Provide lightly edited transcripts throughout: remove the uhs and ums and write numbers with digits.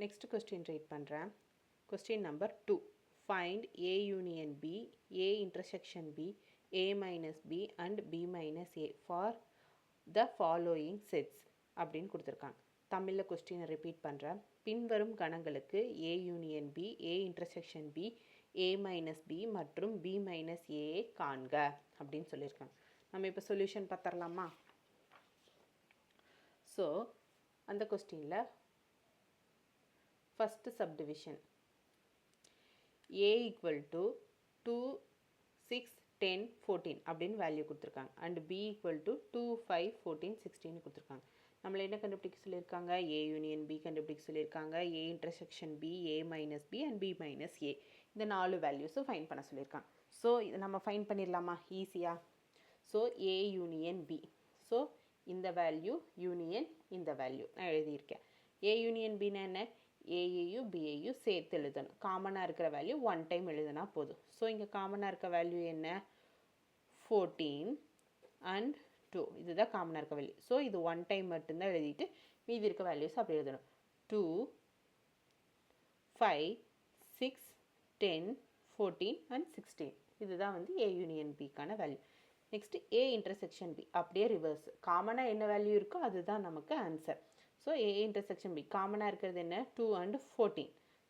Next question read பண்ணுறேன். Question number 2. Find A union B, A intersection B, A minus B and B minus A for the following sets அப்படின்னு கொடுத்துருக்காங்க. தமிழில் கொஸ்டினை repeat பண்ணுறேன். பின்வரும் கணங்களுக்கு A union B, A intersection B, A minus B மற்றும் B minus A காண்க அப்படின்னு சொல்லியிருக்காங்க. நம்ம இப்போ சொல்யூஷன் பார்த்துடலாமா? ஸோ அந்த கொஸ்டினில் first subdivision A equal to 2, 6, 10, 14 அப்படின்னு வேல்யூ கொடுத்துருக்காங்க. அண்ட் B equal to 2, 5, 14, 16 கொடுத்துருக்காங்க. நம்மளை என்ன கண்டுபிடிக்க சொல்லியிருக்காங்க? A யூனியன் B கண்டுபிடிக்க சொல்லியிருக்காங்க. A intersection B, A minus B and B minus A இந்த 4 வேல்யூஸும் ஃபைன் பண்ண சொல்லியிருக்காங்க. ஸோ இதை நம்ம ஃபைன் பண்ணிடலாமா ஈஸியாக? So A union B. So இந்த வேல்யூ யூனியன் இந்த வேல்யூ நான் எழுதியிருக்கேன். A யூனியன் Bனா என்ன? ஏயையும் பிஏயும் சேர்த்து எழுதணும். காமனாக இருக்கிற வேல்யூ ஒன் டைம் எழுதுனா போதும். ஸோ இங்கே காமனாக இருக்க வேல்யூ என்ன? 14 அண்ட் 2. இதுதான் காமனாக இருக்க வேல்யூ. ஸோ இது ஒன் டைம் மட்டும்தான் எழுதிட்டு மீதி இருக்க வேல்யூஸ் அப்படி எழுதணும். 2, 5, 6, 10, 14 அண்ட் 16. இதுதான் வந்து ஏ யூனியன் பிக்கான value. Next A intersection B அப்படியே ரிவர்ஸ். காமனாக என்ன வேல்யூ இருக்கோ அதுதான் நமக்கு answer. So A intersection B காமனாக இருக்கிறது என்ன? 2 அண்ட் 14.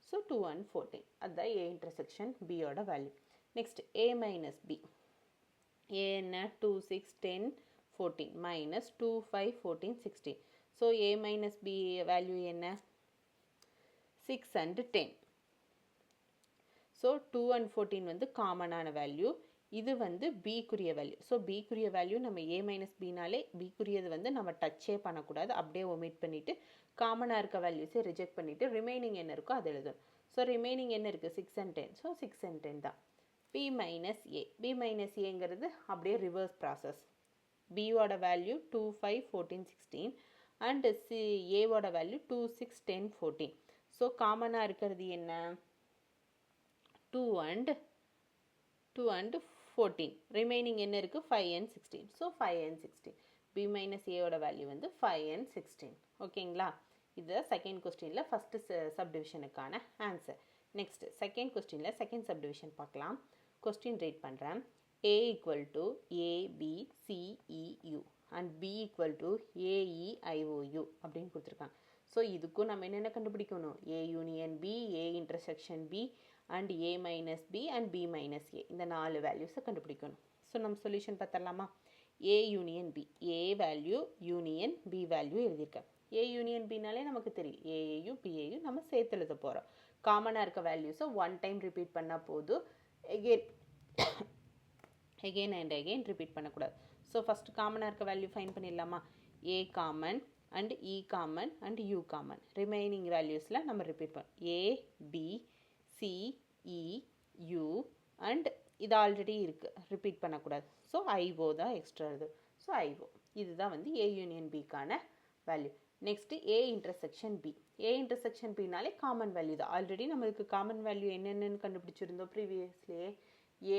ஸோ 2 அண்ட் 14 அதுதான் ஏ இன்டர்செக்ஷன் பியோட வேல்யூ. நெக்ஸ்ட் ஏ மைனஸ் பி. ஏ என்ன? 2, 6, 10, 14 மைனஸ் 2, 5, 14, 16. ஸோ ஏ மைனஸ் பி வேல்யூ என்ன? 6 அண்ட் 10. ஸோ 2 அண்ட் 14 வந்து காமனான வேல்யூ. இது வந்து பிக்குரிய வேல்யூ. ஸோ பிக்குரிய வேல்யூ நம்ம ஏ மைனஸ் பினாலே பிக்குரியது வந்து நம்ம டச்சே பண்ணக்கூடாது. அப்படியே ஒமிட் பண்ணிவிட்டு காமனாக இருக்க வேல்யூஸை ரிஜெக்ட் பண்ணிவிட்டு ரிமைனிங் என்ன இருக்கோ அதை எழுதணும். ஸோ ரிமைனிங் என்ன இருக்குது? 6 and 10. ஸோ 6 and 10 தான். பி மைனஸ் ஏ. பி மைனஸ் ஏங்கிறது அப்படியே ரிவர்ஸ் ப்ராசஸ். பியோட வேல்யூ 2, 5, 14, 16 அண்ட் ஏவோட வேல்யூ 2, 6, 10, 14. ஸோ காமனாக இருக்கிறது என்ன? 2 and 14. ரிமைனிங் என்ன இருக்குது? 5 and 16. So 5 and 16. B minus ஏவோட வேல்யூ வந்து 5 and 16. ஓகேங்களா? இது செகண்ட் கொஸ்டினில் ஃபஸ்ட்டு சப்டிவிஷனுக்கான ஆன்சர். நெக்ஸ்ட் செகண்ட் கொஸ்டினில் செகண்ட் சப்டிவிஷன் பார்க்கலாம். கொஸ்டின் ரீட் பண்ணுறேன். A equal to ABCEU and B equal to AEIOU அப்படின்னு கொடுத்துருக்காங்க. ஸோ இதுக்கும் நம்ம என்னென்ன கண்டுபிடிக்கணும்? A union B, A intersection B and A minus B and B minus A இந்த 4 வேல்யூஸை கண்டுபிடிக்கணும். ஸோ நம்ம சொல்யூஷன் பார்த்துடலாமா? A union B. A value union B value எழுதியிருக்கேன். A யூனியன் Bனாலே நமக்கு தெரியும். ஏஏயும் பிஏயும் நம்ம சேர்த்து எழுத போகிறோம். காமனாக இருக்க வேல்யூஸை ஒன் டைம் ரிப்பீட் பண்ணால் போதும். எகெயின் அண்ட் எகெயின் ரிப்பீட் பண்ணக்கூடாது. ஸோ ஃபஸ்ட்டு காமனாக இருக்க வேல்யூ ஃபைன் பண்ணிடலாமா? A common and E common and U common. Remaining வேல்யூஸில் நம்ம ரிப்பீட் பண்ணோம். A, B, C, E, U and இது ஆல்ரெடி இருக்குது, ரிப்பீட் பண்ணக்கூடாது. ஸோ ஐஓ தான் எக்ஸ்ட்ரா இது. ஸோ ஐஓ இதுதான் வந்து ஏ யூனியன் பிக்கான value. Next A intersection B. A intersection பினாலே காமன் வேல்யூ தான். ஆல்ரெடி நம்மளுக்கு காமன் வேல்யூ என்னென்னு கண்டுபிடிச்சிருந்தோம் ப்ரீவியஸ்லேயே.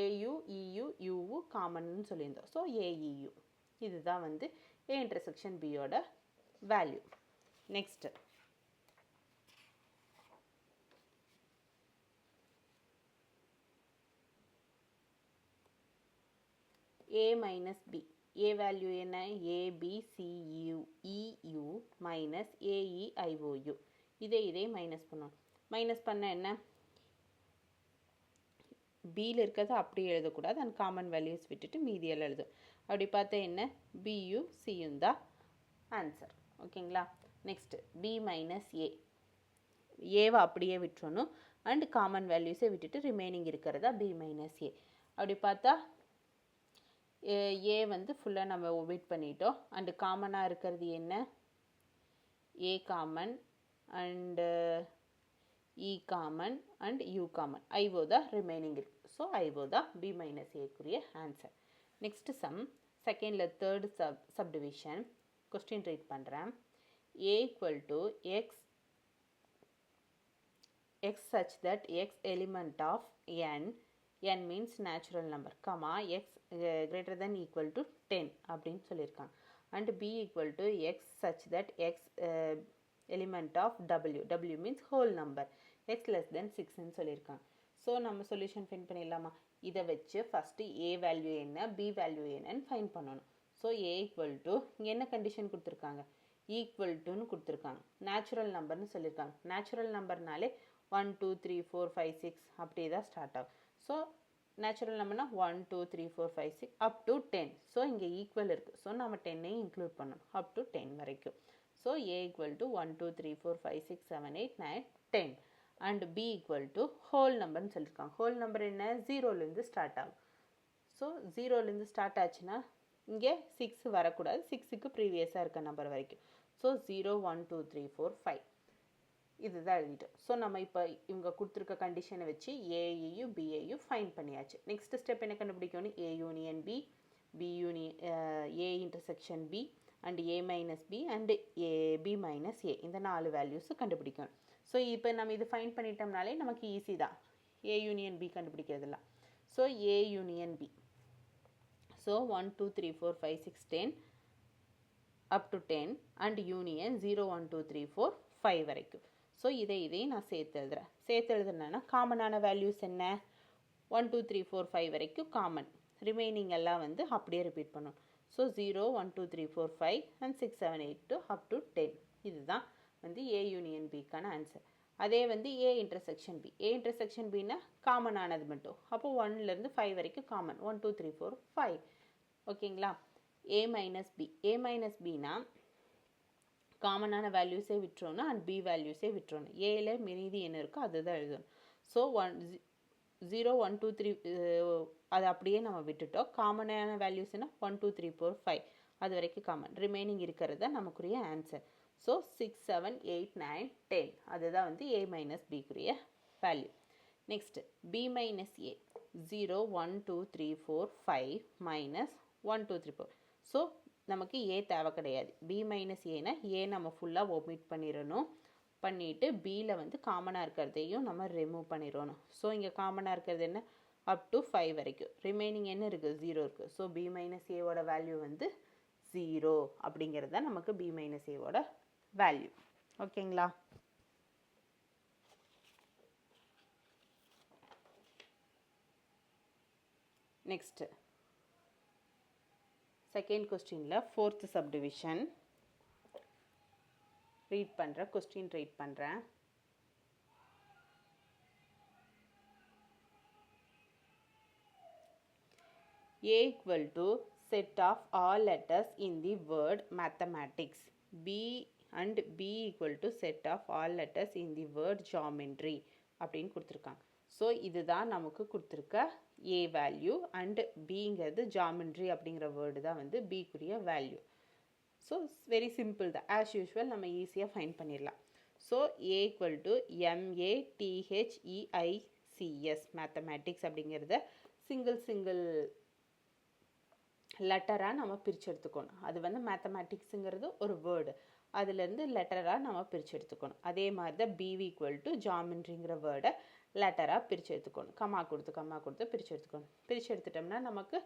ஏயு இயு யூவு காமன்னு சொல்லியிருந்தோம். ஸோ ஏஇயு இதுதான் வந்து ஏ இன்டர்செக்ஷன் பியோட value. Next A minus B. A value என்ன? ABCEU minus AEIOU. இதை மைனஸ் பண்ணணும். மைனஸ் பண்ண என்ன? பியில் இருக்கிறது அப்படியே எழுதக்கூடாது. அண்ட் காமன் வேல்யூஸ் விட்டுட்டு மீதியெல்லாம் எழுதும். அப்படி பார்த்தா என்ன? பியு சியும் தான் ஆன்சர். ஓகேங்களா? நெக்ஸ்ட்டு பி மைனஸ் ஏ. ஏவை அப்படியே விட்டுறணும். அண்ட் காமன் வேல்யூஸை விட்டுட்டு ரிமைனிங் இருக்கிறதா பி மைனஸ் ஏ. அப்படி பார்த்தா ஏ வந்து ஃபுல்லாக நம்ம ஒமிட் பண்ணிட்டோம். அண்டு காமனாக இருக்கிறது என்ன? A common and E common and U common. I O தான் ரிமைனிங் இருக்குது. ஸோ ஐஓ தான் பி மைனஸ் ஏக்குரிய ஆன்சர். நெக்ஸ்ட்டு சம் செகண்டில் தேர்டு சப்டிவிஷன். கொஸ்டின் ரீட் பண்ணுறேன். A equal to X such that x element of n means natural number, comma x greater than equal to 10 அப்படின்னு சொல்லியிருக்காங்க. அண்ட் b equal to x such that x element of w means whole number x less than 6ன்னு சொல்லியிருக்காங்க. So நம்ம solution find பண்ணிடலாமா? இதை வச்சு first a value என்ன b வேல்யூ என்னன்னு ஃபைண்ட் பண்ணணும். ஸோ a ஈக்குவல் டு இங்கே என்ன கண்டிஷன் கொடுத்துருக்காங்க? ஈக்குவல் டுன்னு கொடுத்துருக்காங்க. நேச்சுரல் நம்பர்னு சொல்லியிருக்காங்க. நேச்சுரல் நம்பர்னாலே 1 2 3 4 5 6 அப்படியே தான் ஸ்டார்ட் ஆகும். ஸோ நேச்சுரல் நம்பர்னா 1 2 3 4 5 6 அப் டு 10. ஸோ இங்கே ஈக்குவல் இருக்குது. ஸோ நம்ம 10ஐயும் இன்க்ளூட் பண்ணணும் அப் டு 10 வரைக்கும். So a equal to 1 2 3 4 5 6 7 8 9 10 and b equal to whole நம்பர்னு சொல்லியிருக்காங்க. ஹோல் நம்பர் என்ன? 0லேருந்து ஸ்டார்ட் ஆகும். ஸோ 0லேருந்து ஸ்டார்ட் ஆச்சுன்னா இங்கே 6 வரக்கூடாது. 6க்கு ப்ரீவியஸாக இருக்க நம்பர் வரைக்கும். ஸோ 0 1 2 3 4 5 இதுதான் எழுதிட்டோம். ஸோ நம்ம இப்போ இவங்க கொடுத்துருக்க கண்டிஷனை வச்சு ஏயையும் பிஏயும் ஃபைன் பண்ணியாச்சு. நெக்ஸ்ட் ஸ்டெப் என்ன கண்டுபிடிக்கணும்? A union B, B union A intersection B and A minus B and A B minus A, இந்த 4 வேல்யூஸும் கண்டுபிடிக்கணும். ஸோ இப்போ நம்ம இது ஃபைன் பண்ணிட்டோம்னாலே நமக்கு ஈஸி தான் ஏ யூனியன் பி கண்டுபிடிக்கிறதுலாம். So A union B, so 1 2 3 4 5 6 10 up to 10 and union 0 1 2 3 4 5 வரைக்கும். So இதையும் நான் சேர்த்து எழுதுறேன். சேர்த்து எழுதுனா காமனான வேல்யூஸ் என்ன? 1 2 3 4 5 வரைக்கும் காமன். ரிமைனிங் எல்லாம் வந்து அப்படியே ரிப்பீட் பண்ணணும். So 0 1 2 3 4 5 and 6 7 8 to up to 10. இதுதான் வந்து ஏ யூனியன் பிக்கான ஆன்சர். அதே வந்து A intersection B. A intersection பின்னா காமனானது மட்டும். அப்போது 1லேருந்து 5 வரைக்கும் காமன். 1 2 3 4 5. ஓகேங்களா? ஏ மைனஸ் பி. ஏ மைனஸ் பின்னா காமனான வேல்யூஸே விட்டுறணும் அண்ட் பி வேல்யூஸே விட்டுறணும். ஏல மீதி என்ன இருக்கோ அதுதான் எழுதணும். ஸோ 0 1 2 3 அது அப்படியே நம்ம விட்டுட்டோம். காமனான வேல்யூஸ்னா 1 2 3 4 5 அது வரைக்கும் காமன். ரிமைனிங் இருக்கிறது தான் நமக்குரிய ஆன்சர். ஸோ 6 7 8 9 10 அதுதான் வந்து ஏ மைனஸ் பிக்குரிய value. Next B minus A 0 1 2 3 4 5 minus 1 2 3 4. So நமக்கு ஏ தேவை கிடையாது. பி மைனஸ் ஏன்னா ஏ நம்ம ஃபுல்லாக ஒமிட் பண்ணிடணும். பண்ணிவிட்டு பியில் வந்து காமனாக இருக்கிறதையும் நம்ம ரிமூவ் பண்ணிடணும். ஸோ இங்கே காமனாக இருக்கிறது என்ன? அப் டு 5 வரைக்கும். ரிமைனிங் என்ன இருக்குது? 0 இருக்குது. ஸோ பி மைனஸ் ஏவோட வேல்யூ வந்து 0 அப்படிங்கிறது தான் நமக்கு பி மைனஸ் ஏவோட வேல்யூ. ஓகேங்களா? நெக்ஸ்ட்டு செகண்ட் கொஸ்டினில் 4th சப்டிவிஷன் ரீட் பண்ணுறேன். கொஸ்டின் ரீட் பண்ணுறேன். A equal to set of all letters in the word mathematics. B and B equal to set of all letters in the word geometry அப்படின்னு கொடுத்துருக்காங்க. So இதுதான் நமக்கு கொடுத்துருக்க A value and பிங்கிறது geometry அப்படிங்கிற word தான் வந்து பிக்குரிய வேல்யூ. ஸோ வெரி சிம்பிள் தான். ஆஸ் யூஷுவல் நம்ம ஈஸியாக ஃபைண்ட் பண்ணிடலாம். So A equal to MATHEICS mathematics அப்படிங்கிறத சிங்கிள் லெட்டராக நம்ம பிரித்து எடுத்துக்கணும். அது வந்து மேத்தமேட்டிக்ஸுங்கிறது ஒரு வேர்டு, அதுலேருந்து லெட்டராக நம்ம பிரித்து எடுத்துக்கணும். அதே மாதிரி தான் பிவி ஈக்குவல் டு ஜாமெண்ட்ரிங்கிற வேர்டை லெட்டராக பிரித்து எடுத்துக்கணும். கம்மா கொடுத்து பிரித்து எடுத்துக்கணும். பிரித்து எடுத்துட்டோம்னா நமக்கு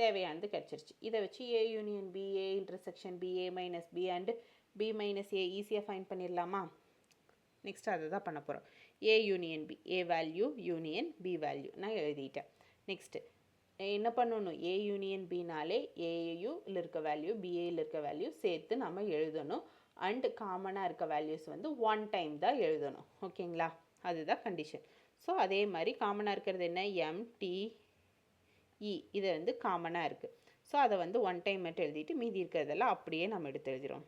தேவையானது கிடச்சிருச்சு. இதை வச்சு A union B, A intersection B, A minus B and B minus A ஈஸியாக ஃபைண்ட் பண்ணிடலாமா? நெக்ஸ்ட் அதை தான் பண்ண போகிறோம். A union B, A value union B value நான் எழுதிட்டேன். நெக்ஸ்ட்டு என்ன பண்ணணும்? ஏ யூனியன் பினாலே ஏயுவில் இருக்க வேல்யூ பிஏயில் இருக்க வேல்யூ சேர்த்து நம்ம எழுதணும். அண்ட் காமனாக இருக்க வேல்யூஸ் வந்து 1 டைம் தான் எழுதணும். ஓகேங்களா? அதுதான் கண்டிஷன். ஸோ அதே மாதிரி காமனாக இருக்கிறது என்ன? MTE இது வந்து காமனாக இருக்குது. ஸோ அதை வந்து 1 டைம் மட்டும் எழுதிட்டு மீதி இருக்கிறதெல்லாம் அப்படியே நம்ம எடுத்து எழுதிடும்.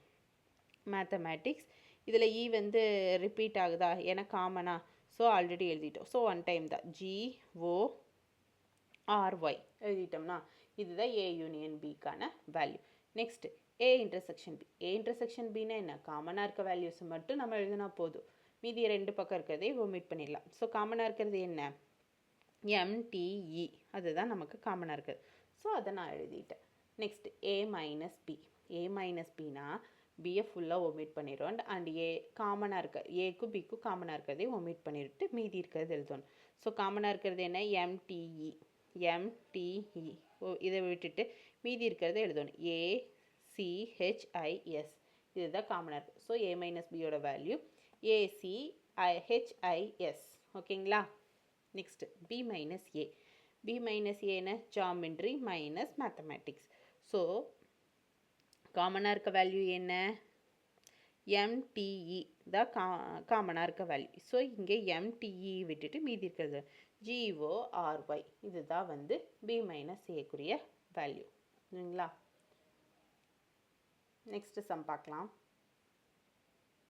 மேத்தமேட்டிக்ஸ் இதில் இ வந்து ரிப்பீட் ஆகுதா? ஏன்னா காமனா, ஸோ ஆல்ரெடி எழுதிட்டோம். ஸோ 1 டைம் தான் GORY எழுதிட்டோம்னா இதுதான் ஏ யூனியன் பிக்கான value. Next A intersection B. A intersection பின்னா என்ன? காமனாக இருக்க வேல்யூஸ் மட்டும் நம்ம எழுதினா போதும். மீதி 2 பக்கம் இருக்கிறதே ஒமிட் பண்ணிடலாம். ஸோ காமனாக இருக்கிறது என்ன? MTE அதுதான் நமக்கு காமனாக இருக்குது. ஸோ அதை நான் எழுதிட்டேன். Next A minus B. A minus பின்னா பியை ஃபுல்லாக ஒமிட் பண்ணிடுவோம். அண்ட் ஏ காமனாக இருக்க ஏக்கும் பிக்கும் காமனாக இருக்கிறதே ஒமிட் பண்ணிவிட்டு மீதி இருக்கிறது எழுதணும். ஸோ காமனாக இருக்கிறது என்ன? MTE. இதை விட்டுட்டு மீதி இருக்கிறத எழுதணும். ACHIS இதுதான் காமனாக இருக்குது. ஸோ a மைனஸ் பியோட வேல்யூ ACHIS. ஓகேங்களா? நெக்ஸ்ட் b மைனஸ் ஏ. b மைனஸ் ஏன்னா ஜாமெண்ட்ரி மைனஸ் மேத்தமேட்டிக்ஸ். ஸோ காமனாக இருக்க வேல்யூ என்ன? MTE தான் காமனாக இருக்க வேல்யூ. ஸோ இங்கே MTE விட்டுட்டு மீதி இருக்கிறது GORY. இதுதான் வந்து b மைனஸ் ஏக்குரிய வேல்யூ. சரிங்களா? நெக்ஸ்ட் சம் பார்க்கலாம்.